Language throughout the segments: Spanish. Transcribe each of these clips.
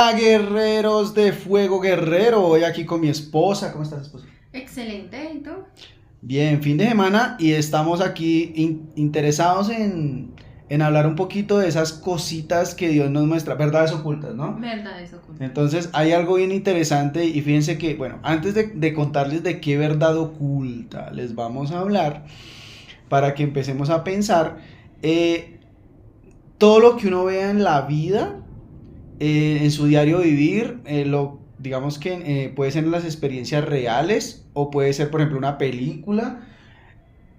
Hola guerreros de Fuego Guerrero, hoy aquí con mi esposa. ¿Cómo estás, esposa? Excelente, ¿y tú? Bien, fin de semana y estamos aquí interesados en hablar un poquito de esas cositas que Dios nos muestra, verdades ocultas, ¿no? Verdades ocultas. Entonces hay algo bien interesante y fíjense que, bueno, antes de contarles de qué verdad oculta les vamos a hablar, para que empecemos a pensar, eh, todo lo que uno vea en la vida en su diario vivir, digamos que puede ser en las experiencias reales o puede ser, por ejemplo, una película,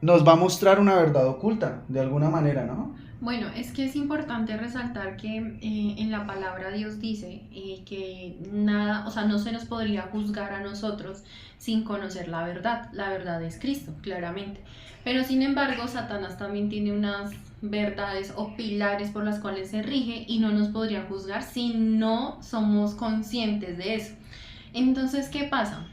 nos va a mostrar una verdad oculta, de alguna manera, ¿no? Bueno, es que es importante resaltar que en la palabra Dios dice que nada, o sea, no se nos podría juzgar a nosotros sin conocer la verdad. La verdad es Cristo, claramente. Pero sin embargo, Satanás también tiene unas verdades o pilares por las cuales se rige y no nos podría juzgar si no somos conscientes de eso. Entonces, ¿qué pasa?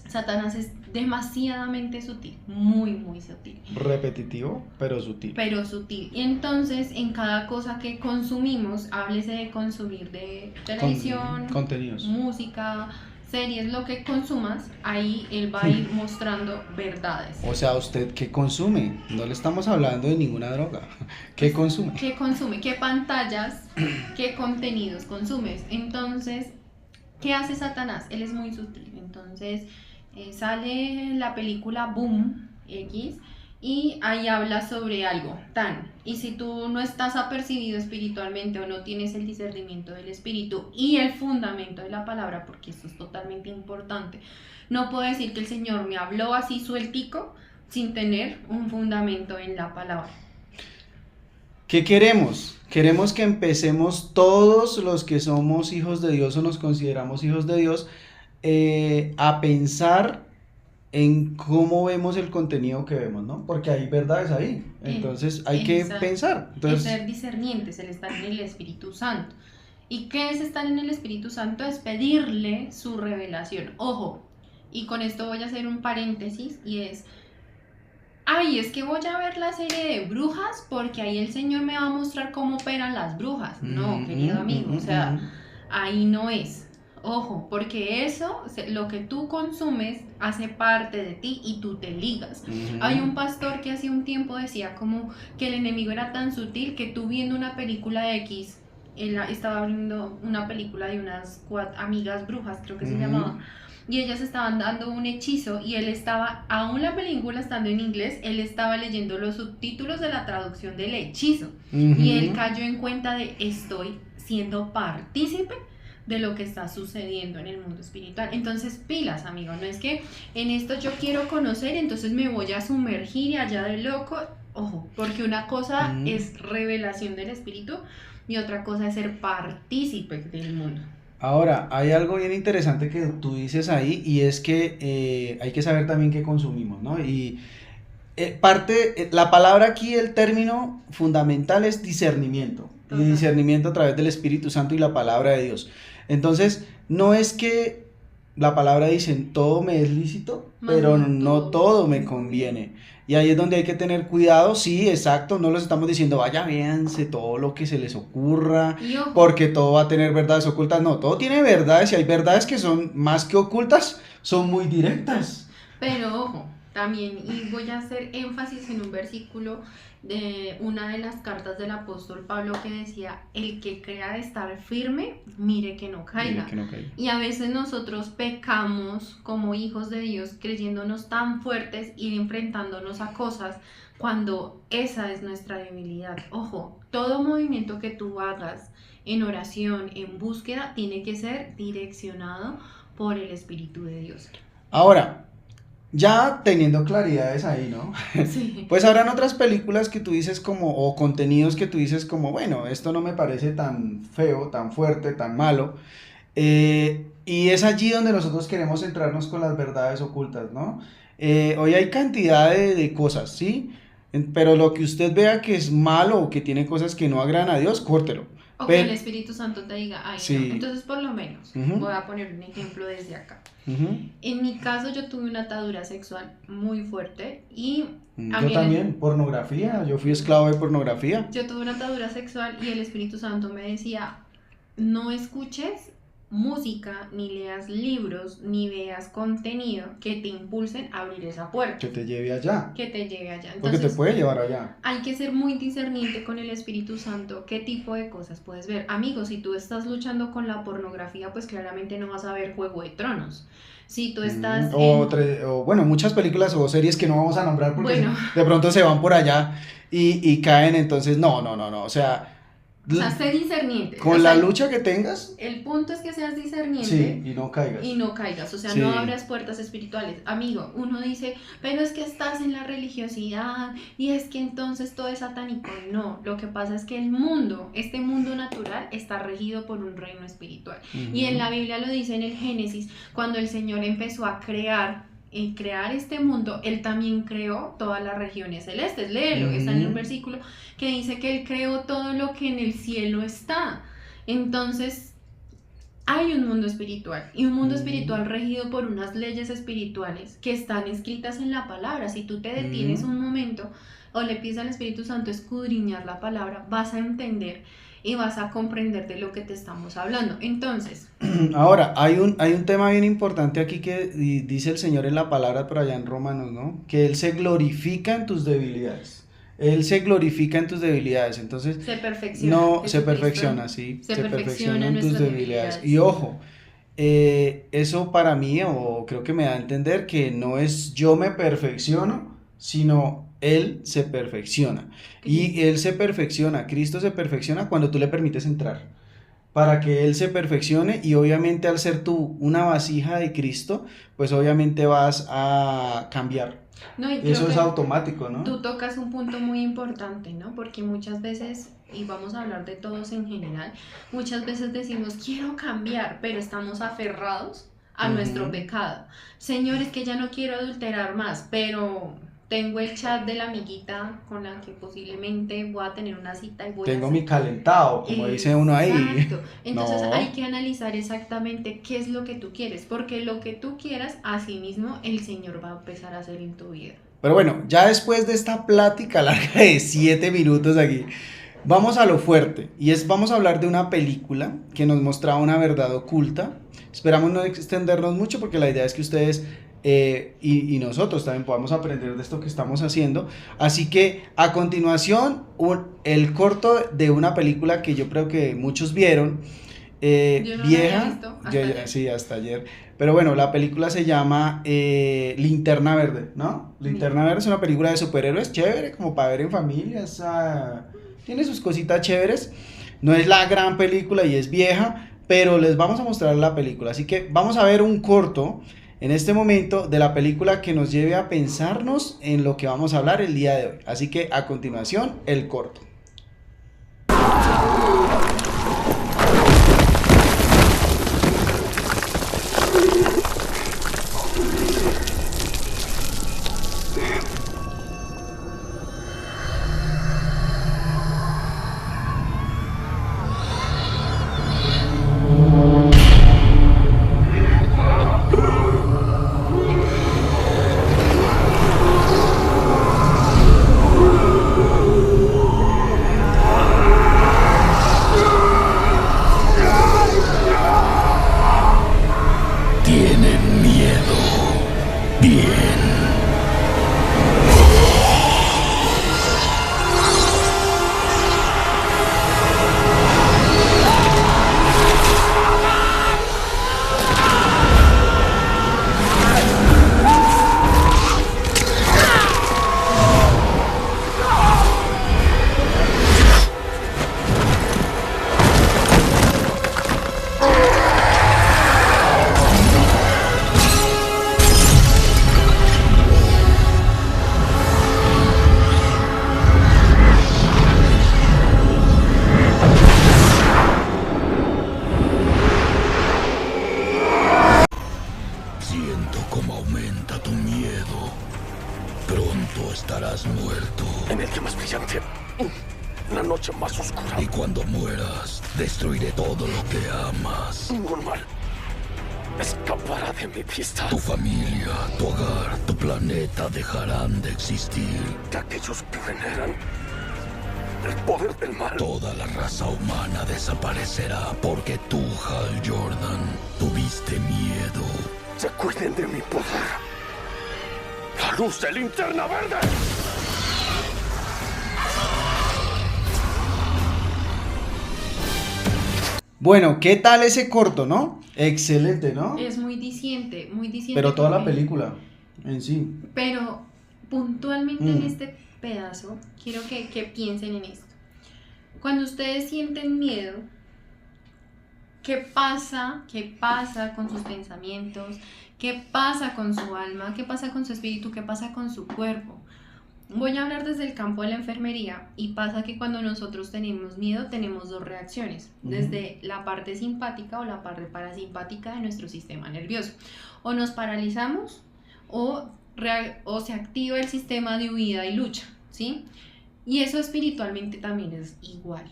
Satanás es demasiadamente sutil, muy, muy sutil, Repetitivo, pero sutil. pero sutil. Y entonces, en cada cosa que consumimos, háblese de consumir de televisión, Contenidos. música, series, lo que consumas, ahí él va a ir mostrando verdades. O sea, ¿usted qué consume? No le estamos hablando de ninguna droga. ¿Qué Pues, consume? ¿qué consume? ¿Qué pantallas? ¿Qué contenidos consumes? Entonces, ¿qué hace Satanás? Él es muy sutil. Entonces, sale la película Boom X y ahí habla sobre algo tan. Y si tú no estás apercibido espiritualmente o no tienes el discernimiento del espíritu y el fundamento de la palabra, porque esto es totalmente importante, no puedo decir que el Señor me habló así sueltico sin tener un fundamento en la palabra. ¿Qué queremos? Queremos que empecemos todos los que somos hijos de Dios o nos consideramos hijos de Dios a pensar en cómo vemos el contenido que vemos, ¿no? Porque hay verdades ahí, entonces hay que Exacto. pensar. Es Entonces, ser discernientes, el estar en el Espíritu Santo. ¿Y qué es estar en el Espíritu Santo? Es pedirle su revelación. Ojo, y con esto voy a hacer un paréntesis y es, ay, es que voy a ver la serie de brujas porque ahí el Señor me va a mostrar cómo operan las brujas. No, querido amigo, o sea, ahí no es. Ojo, porque eso, lo que tú consumes, hace parte de ti y tú te ligas. Hay un pastor que hace un tiempo decía como que el enemigo era tan sutil que tú viendo una película de X, él estaba viendo una película de unas amigas brujas, creo que se llamaba, y ellas estaban dando un hechizo y él estaba, aún la película estando en inglés, él estaba leyendo los subtítulos de la traducción del hechizo y él cayó en cuenta de estoy siendo partícipe de lo que está sucediendo en el mundo espiritual. Entonces, pilas, amigo, no es que en esto yo quiero conocer, entonces me voy a sumergir y allá de loco. Ojo, porque una cosa es revelación del espíritu y otra cosa es ser partícipe del mundo. ahora, hay algo bien interesante que tú dices ahí y es que hay que saber también qué consumimos, ¿no? Y la palabra aquí, el término fundamental es discernimiento. Y Total. discernimiento a través del Espíritu Santo y la palabra de Dios. Entonces, no es que la palabra dice, todo me es lícito, pero no todo me conviene. Y ahí es donde hay que tener cuidado, sí, exacto, no les estamos diciendo, vaya, véanse todo lo que se les ocurra, Y ojo, porque todo va a tener verdades ocultas. No, todo tiene verdades y hay verdades que son más que ocultas, son muy directas. pero ojo, también, y voy a hacer énfasis en un versículo de una de las cartas del apóstol Pablo que decía, el que crea estar firme, mire que no caiga. Mire que no caiga. Y a veces nosotros pecamos como hijos de Dios creyéndonos tan fuertes y enfrentándonos a cosas cuando esa es nuestra debilidad. Ojo, todo movimiento que tú hagas en oración, en búsqueda, tiene que ser direccionado por el Espíritu de Dios. Ahora, ya teniendo claridades ahí, ¿no? Sí. Pues habrán otras películas que tú dices como, o contenidos que tú dices como, bueno, esto no me parece tan feo, tan fuerte, tan malo. Y es allí donde nosotros queremos centrarnos con las verdades ocultas, ¿no? Hoy hay cantidad de cosas, ¿sí? Pero lo que usted vea que es malo o que tiene cosas que no agradan a Dios, córtelo. O que el Pero, Espíritu Santo te diga, ay sí. no. Entonces, por lo menos, Ujú. voy a poner un ejemplo desde acá. Uh-huh. En mi caso, yo tuve una atadura sexual muy fuerte y a Yo mí también, pornografía, yo fui esclavo de pornografía. yo tuve una atadura sexual y el Espíritu Santo me decía, no escuches música, ni leas libros, ni veas contenido que te impulsen a abrir esa puerta. Que te lleve allá. Que te lleve allá. Porque te puede llevar allá. Hay que ser muy discerniente con el Espíritu Santo, qué tipo de cosas puedes ver. Amigo, si tú estás luchando con la pornografía, pues claramente no vas a ver Juego de Tronos. Si tú estás o bueno, muchas películas o series que no vamos a nombrar porque Bueno. de pronto se van por allá y caen, entonces no, o sea, sé discerniente. con la lucha que tengas, el punto es que seas discerniente. sí, y no caigas. O sea, Sí. no abras puertas espirituales. Amigo, uno dice, pero es que estás en la religiosidad y es que entonces todo es satánico. No, lo que pasa es que el mundo, este mundo natural, está regido por un reino espiritual. Y en la Biblia lo dice en el Génesis, cuando el Señor empezó a crear este mundo, Él también creó todas las regiones celestes. Léelo, está en un versículo que dice que Él creó todo lo que en el cielo está. Entonces, hay un mundo espiritual, y un mundo espiritual regido por unas leyes espirituales que están escritas en la palabra. Si tú te detienes un momento o le pides al Espíritu Santo escudriñar la palabra, vas a entender y vas a comprender de lo que te estamos hablando. Entonces, ahora, hay un tema bien importante aquí que dice el Señor en la palabra por allá en Romanos, ¿no? Que Él se glorifica en tus debilidades. Él se glorifica en tus debilidades, entonces se perfecciona. No, se perfecciona, sí. Se perfecciona en tus debilidades. Y ojo, eso para mí, o creo que me da a entender que no es yo me perfecciono, sino Él se perfecciona. Y Él se perfecciona, Cristo se perfecciona cuando tú le permites entrar. Para que Él se perfeccione, y obviamente al ser tú una vasija de Cristo, pues obviamente vas a cambiar. No, y eso es automático, ¿no? Tú tocas un punto muy importante, ¿no? Porque muchas veces, y vamos a hablar de todos en general, muchas veces decimos quiero cambiar, pero estamos aferrados a nuestro pecado. Señor, es que ya no quiero adulterar más, pero tengo el chat de la amiguita con la que posiblemente voy a tener una cita y tengo mi calentado, como dice uno ahí. Exacto. Entonces hay que analizar exactamente qué es lo que tú quieres, porque lo que tú quieras, así mismo el Señor va a empezar a hacer en tu vida. Pero bueno, ya después de esta plática larga de 7 minutos aquí, vamos a lo fuerte, y vamos a hablar de una película que nos mostraba una verdad oculta. Esperamos no extendernos mucho porque la idea es que ustedes y nosotros también podamos aprender de esto que estamos haciendo. Así que a continuación el corto de una película que yo creo que muchos vieron, yo no vieja, la había visto sí, hasta ayer. Pero bueno, la película se llama Linterna Verde, ¿no? Linterna Verde es una película de superhéroes chévere, como para ver en familia. Tiene sus cositas chéveres. No es la gran película y es vieja, pero les vamos a mostrar la película. Así que vamos a ver un corto en este momento de la película que nos lleve a pensarnos en lo que vamos a hablar el día de hoy. Así que a continuación, el corto. Y cuando mueras, destruiré todo lo que amas. Ningún mal escapará de mi vista. Tu familia, tu hogar, tu planeta dejarán de existir. Que aquellos que veneran el poder del mal. Toda la raza humana desaparecerá porque tú, Hal Jordan, tuviste miedo. Se cuiden de mi poder. ¡La luz de Linterna Verde! Bueno, ¿qué tal ese corto, no? Excelente, ¿no? Es muy diciente, muy diciente. Pero toda la porque- película en sí. Pero puntualmente en este pedazo, quiero que piensen en esto. Cuando ustedes sienten miedo, ¿qué pasa? ¿Qué pasa con sus pensamientos? ¿Qué pasa con su alma? ¿Qué pasa con su espíritu? ¿Qué pasa con su cuerpo? Voy a hablar desde el campo de la enfermería y pasa que cuando nosotros tenemos miedo tenemos dos reacciones, desde la parte simpática o la parte parasimpática de nuestro sistema nervioso. O nos paralizamos o se activa el sistema de huida y lucha, ¿sí? Y eso espiritualmente también es igual.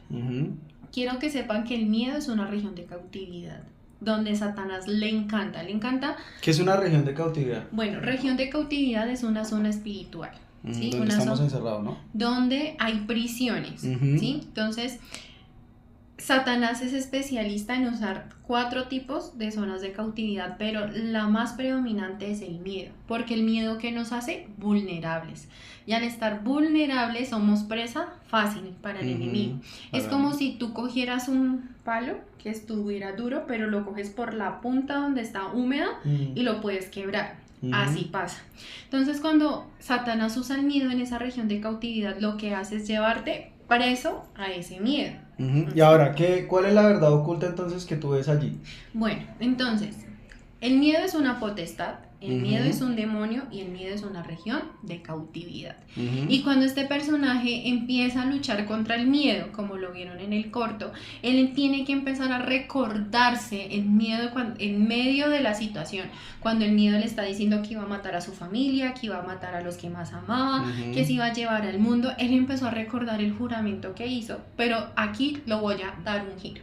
Quiero que sepan que el miedo es una región de cautividad, donde Satanás le encanta. ¿Qué es una región de cautividad? Bueno, región de cautividad es una zona espiritual, ¿sí? Donde Una estamos zona encerrados, ¿no? donde hay prisiones, ¿sí? Entonces, Satanás es especialista en usar 4 tipos de zonas de cautividad, pero la más predominante es el miedo, porque el miedo que nos hace vulnerables. Y al estar vulnerables somos presa fácil para el enemigo. Es como si tú cogieras un palo que estuviera duro, pero lo coges por la punta donde está húmedo y lo puedes quebrar. Así pasa. Entonces, cuando Satanás usa el miedo en esa región de cautividad, lo que hace es llevarte preso a ese miedo. Y ahora, ¿cuál es la verdad oculta entonces que tú ves allí? Bueno, entonces, el miedo es una potestad, el miedo es un demonio y el miedo es una región de cautividad. Y cuando este personaje empieza a luchar contra el miedo, como lo vieron en el corto, él tiene que empezar a recordarse el miedo en medio de la situación, cuando el miedo le está diciendo que iba a matar a su familia, que iba a matar a los que más amaba, que se iba a llevar al mundo. Él empezó a recordar el juramento que hizo, pero aquí lo voy a dar un giro.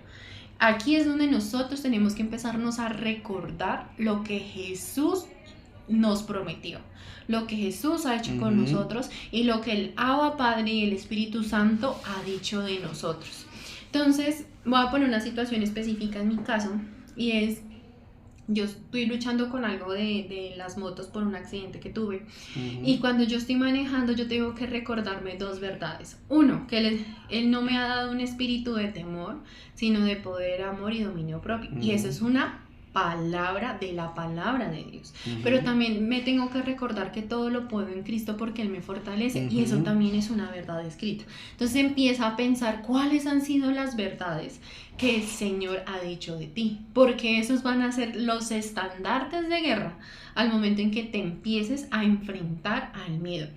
Aquí es donde nosotros tenemos que empezarnos a recordar lo que Jesús nos prometió, lo que Jesús ha hecho con nosotros y lo que el Abba Padre y el Espíritu Santo ha dicho de nosotros. Entonces, voy a poner una situación específica en mi caso, y es, yo estoy luchando con algo de las motos por un accidente que tuve, y cuando yo estoy manejando yo tengo que recordarme 2 verdades. Uno, que él no me ha dado un espíritu de temor, sino de poder, amor y dominio propio, y eso es una palabra de la palabra de Dios. Pero también me tengo que recordar que todo lo puedo en Cristo porque Él me fortalece, y eso también es una verdad escrita. Entonces empieza a pensar cuáles han sido las verdades que el Señor ha dicho de ti, porque esos van a ser los estandartes de guerra al momento en que te empieces a enfrentar al miedo.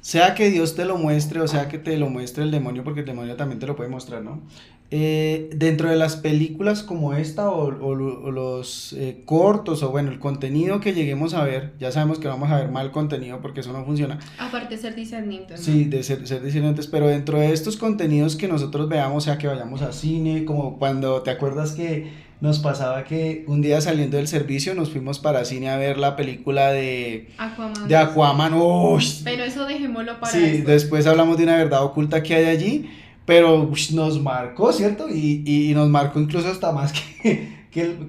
Sea que Dios te lo muestre o sea que te lo muestre el demonio, porque el demonio también te lo puede mostrar, ¿no? Dentro de las películas como esta o los cortos o bueno, el contenido que lleguemos a ver, ya sabemos que vamos a ver mal contenido porque eso no funciona. Aparte de ser discernientes, ¿no? Sí, de ser discernientes, pero dentro de estos contenidos que nosotros veamos, o sea que vayamos a cine, como cuando te acuerdas que nos pasaba que un día saliendo del servicio nos fuimos para cine a ver la película de Aquaman. ¡Uy! Pero eso dejémoslo para sí, después hablamos de una verdad oculta que hay allí, pero nos marcó, ¿cierto? Y nos marcó incluso hasta más que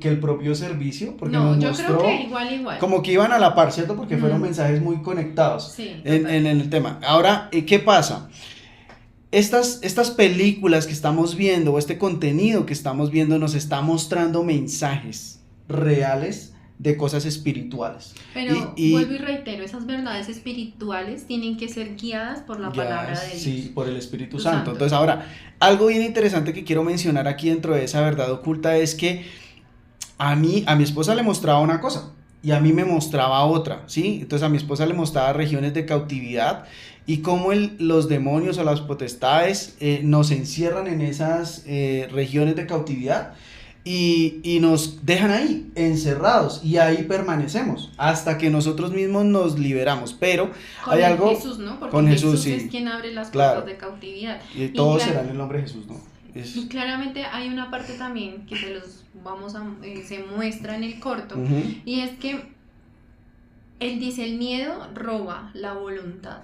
el propio servicio, porque no, nos yo mostró creo que igual. como que iban a la par, ¿cierto? Porque fueron mensajes muy conectados sí, en el tema. Ahora, ¿qué pasa? Estas películas que estamos viendo o este contenido que estamos viendo nos está mostrando mensajes reales de cosas espirituales. Pero vuelvo y reitero, esas verdades espirituales tienen que ser guiadas por la palabra de Dios. Sí, por el Espíritu Santo. Entonces ahora, algo bien interesante que quiero mencionar aquí dentro de esa verdad oculta es que a mi esposa le mostraba una cosa y a mí me mostraba otra, ¿sí? Entonces a mi esposa le mostraba regiones de cautividad y cómo los demonios o las potestades nos encierran en esas regiones de cautividad. Y nos dejan ahí, encerrados, y ahí permanecemos, hasta que nosotros mismos nos liberamos, pero con hay algo... Jesús, ¿no? Porque con Jesús, es sí. quien abre las Claro. puertas de cautividad. Y todo será en el nombre de Jesús, ¿no? Y claramente hay una parte también que se muestra en el corto, y es que él dice, el miedo roba la voluntad.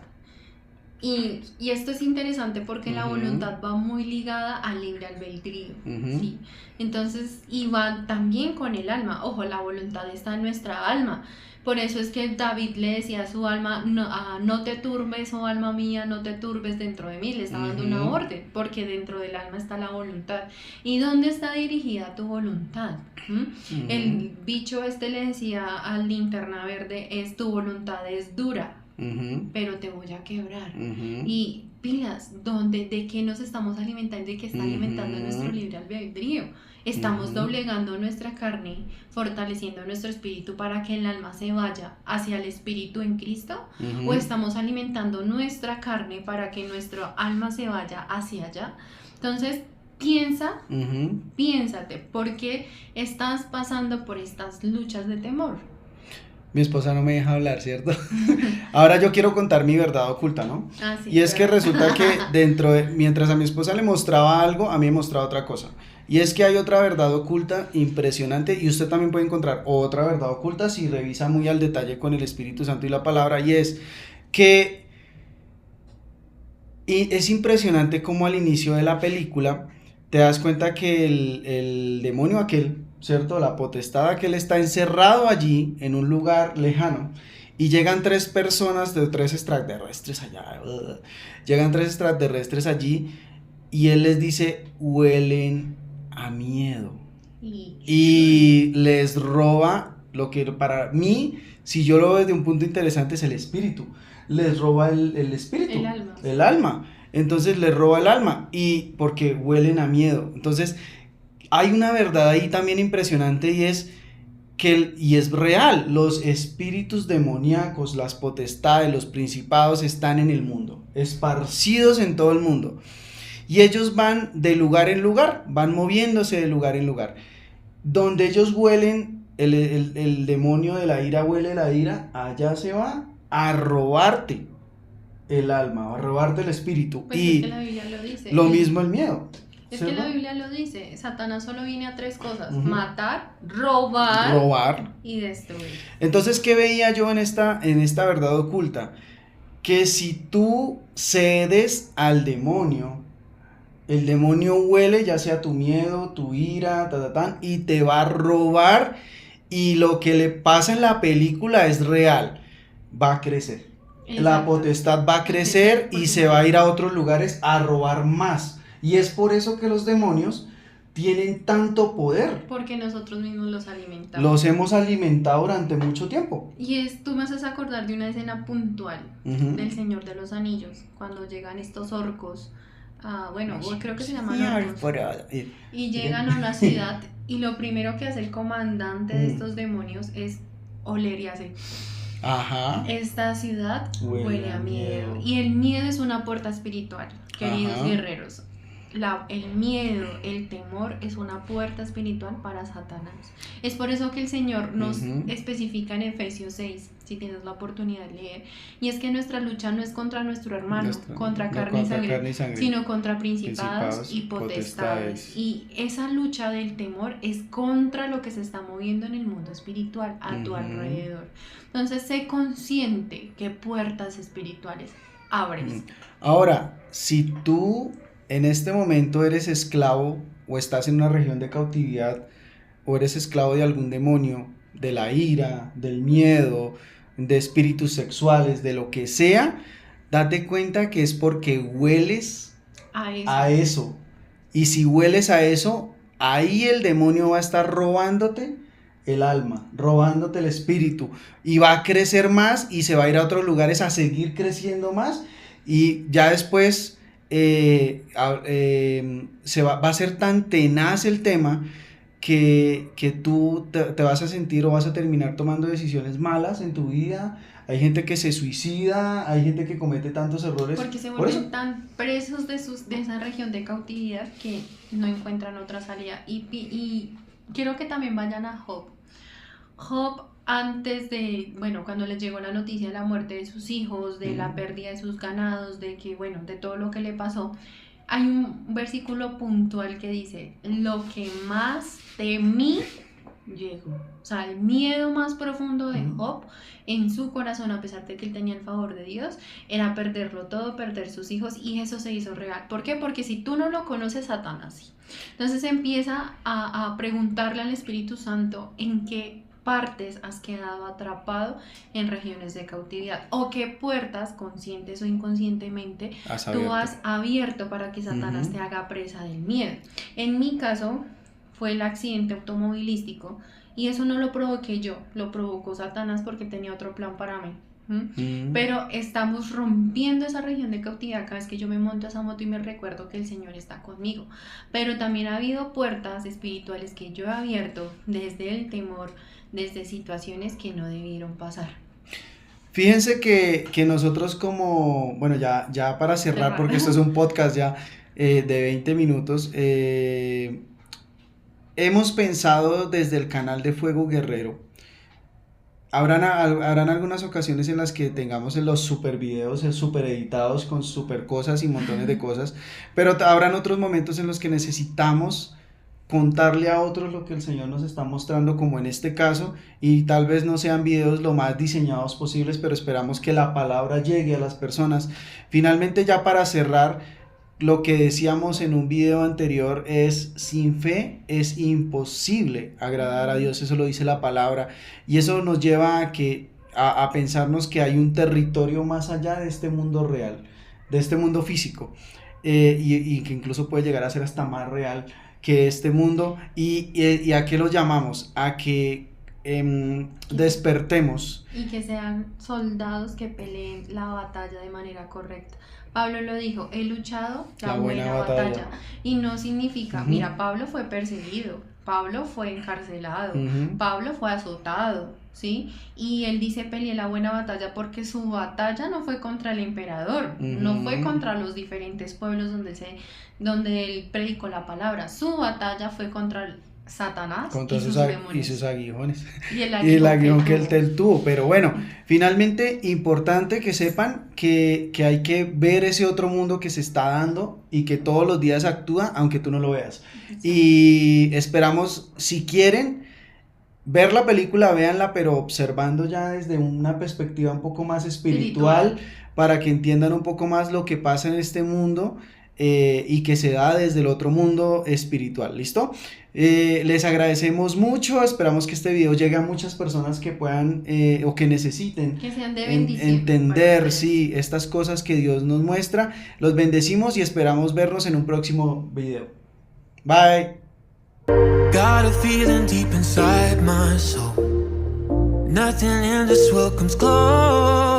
Y esto es interesante porque la Ujú. voluntad va muy ligada al libre albedrío, Ujú. ¿sí? Entonces, y va también con el alma. Ojo, la voluntad está en nuestra alma. Por eso es que David le decía a su alma, no, no te turbes, oh alma mía, no te turbes dentro de mí. Le está dando una Ujú. orden, porque dentro del alma está la voluntad. ¿Y dónde está dirigida tu voluntad? El bicho este le decía al linterna verde, tu voluntad es dura, Ujú. pero te voy a quebrar. Ujú. Y pilas, ¿de qué nos estamos alimentando y qué está alimentando Ujú. nuestro libre albedrío? Estamos Ujú. doblegando nuestra carne, fortaleciendo nuestro espíritu para que el alma se vaya hacia el espíritu en Cristo, Ujú. o estamos alimentando nuestra carne para que nuestro alma se vaya hacia allá. Entonces, Ujú. piénsate, ¿por qué estás pasando por estas luchas de temor? Mi esposa no me deja hablar, ¿cierto? Ahora yo quiero contar mi verdad oculta, ¿no? Ah, sí, Y es que claro. resulta que mientras a mi esposa le mostraba algo, a mí me mostraba otra cosa. Y es que hay otra verdad oculta impresionante y usted también puede encontrar otra verdad oculta si revisa muy al detalle con el Espíritu Santo y la palabra, y es que es impresionante cómo al inicio de la película te das cuenta que el demonio aquel, ¿cierto? La potestad aquel está encerrado allí en un lugar lejano y llegan tres personas de tres extraterrestres allá. Llegan tres extraterrestres allí y él les dice, huelen a miedo. Y les roba lo que para mí, si yo lo veo desde un punto interesante, es el espíritu. Les roba el espíritu, el alma. Entonces les roba el alma y porque huelen a miedo. Entonces hay una verdad ahí también impresionante y es que, y es real, los espíritus demoníacos, las potestades, los principados están en el mundo, esparcidos en todo el mundo. Y ellos van de lugar en lugar, van moviéndose de lugar en lugar. Donde ellos huelen, el demonio de la ira huele la ira, allá se va a robarte el alma, a robarte el espíritu. Pues y es que la Biblia lo dice. lo mismo el miedo. Es ¿cierto? que la Biblia lo dice, Satanás solo viene a tres cosas, Ujú. matar, robar y destruir. Entonces, ¿qué veía yo en esta verdad oculta? Que si tú cedes al demonio, el demonio huele ya sea tu miedo, tu ira, y te va a robar, y lo que le pasa en la película es real, va a crecer. Exacto. La potestad va a crecer y se va a ir a otros lugares a robar más. Y es por eso que los demonios tienen tanto poder. Porque nosotros mismos los alimentamos. Los hemos alimentado durante mucho tiempo. Y tú me haces acordar de una escena puntual del Señor de los Anillos, cuando llegan estos orcos, creo que se llaman orcos, y llegan a una ciudad y lo primero que hace el comandante de estos demonios es oler y hace... Ajá. Esta ciudad huele a miedo. Y el miedo es una puerta espiritual, queridos guerreros. El miedo, el temor es una puerta espiritual para Satanás. Es por eso que el Señor nos especifica en Efesios 6, si tienes la oportunidad de leer, y es que nuestra lucha no es contra nuestro hermano, contra carne y sangre, sino contra principados y potestades. Y esa lucha del temor es contra lo que se está moviendo en el mundo espiritual a tu alrededor. Entonces, sé consciente qué puertas espirituales abres. Ahora, si tú en este momento eres esclavo o estás en una región de cautividad o eres esclavo de algún demonio, de la ira, del miedo, de espíritus sexuales, de lo que sea, date cuenta que es porque hueles a eso. Y si hueles a eso, ahí el demonio va a estar robándote el alma, robándote el espíritu, y va a crecer más y se va a ir a otros lugares a seguir creciendo más, y ya después va a ser tan tenaz el tema que tú te vas a sentir o vas a terminar tomando decisiones malas en tu vida. Hay gente que se suicida, hay gente que comete tantos errores. Porque se vuelven tan presos de esa región de cautividad que no encuentran otra salida. Y quiero que también vayan a Job. Job, antes de, cuando les llegó la noticia de la muerte de sus hijos, de la pérdida de sus ganados, de todo lo que le pasó, hay un versículo puntual que dice: lo que más temí llegó. O sea, el miedo más profundo de Ujú. Job en su corazón, a pesar de que él tenía el favor de Dios, era perderlo todo, perder sus hijos, y eso se hizo real. ¿Por qué? Porque si tú no lo conoces, Satanás sí. Entonces empieza a preguntarle al Espíritu Santo en qué partes has quedado atrapado en regiones de cautividad, o qué puertas, conscientes o inconscientemente, Has tú abierto. has abierto para que Satanás Ujú. te haga presa del miedo. En mi caso fue el accidente automovilístico, y eso no lo provoqué yo, lo provocó Satanás porque tenía otro plan para mí. Mm. Pero estamos rompiendo esa región de cautividad cada vez que yo me monto a esa moto y me recuerdo que el Señor está conmigo. Pero también ha habido puertas espirituales que yo he abierto desde el temor, desde situaciones que no debieron pasar. Fíjense que nosotros como, bueno, ya para cerrar, porque esto es un podcast ya de 20 minutos, hemos pensado desde el canal de Fuego Guerrero. Habrán algunas ocasiones en las que tengamos los super videos super editados con super cosas y montones de cosas, pero habrán otros momentos en los que necesitamos contarle a otros lo que el Señor nos está mostrando, como en este caso, y tal vez no sean videos lo más diseñados posibles, pero esperamos que la palabra llegue a las personas. Finalmente, ya para cerrar, lo que decíamos en un video anterior es: sin fe es imposible agradar a Dios, eso lo dice la palabra, y eso nos lleva a pensarnos que hay un territorio más allá de este mundo real, de este mundo físico, y que incluso puede llegar a ser hasta más real que este mundo, y a qué lo llamamos, a que despertemos. Y que sean soldados que peleen la batalla de manera correcta. Pablo lo dijo: he luchado la buena batalla. Y no significa, Ujú. mira, Pablo fue perseguido, Pablo fue encarcelado, Ujú. Pablo fue azotado, ¿sí? Y él dice: peleé la buena batalla, porque su batalla no fue contra el emperador, no Ujú. fue contra los diferentes pueblos donde él predicó la palabra. Su batalla fue contra Satanás Contra y sus, sus y demonios. sus aguijones. Y el Y el aguijón que tuvo. él tuvo. Pero bueno, finalmente, importante que sepan que hay que ver ese otro mundo que se está dando y que todos los días actúa, aunque tú no lo veas. Y esperamos, si quieren ver la película, véanla, pero observando ya desde una perspectiva un poco más espiritual, para que entiendan un poco más lo que pasa en este mundo, y que se da desde el otro mundo espiritual. ¿Listo? Les agradecemos mucho, esperamos que este video llegue a muchas personas que puedan o que necesiten Que sean de bendición para entender, ustedes. sí, estas cosas que Dios nos muestra. Los bendecimos y esperamos vernos en un próximo video. Bye. Got a feeling deep inside my soul. Nothing in this world comes close.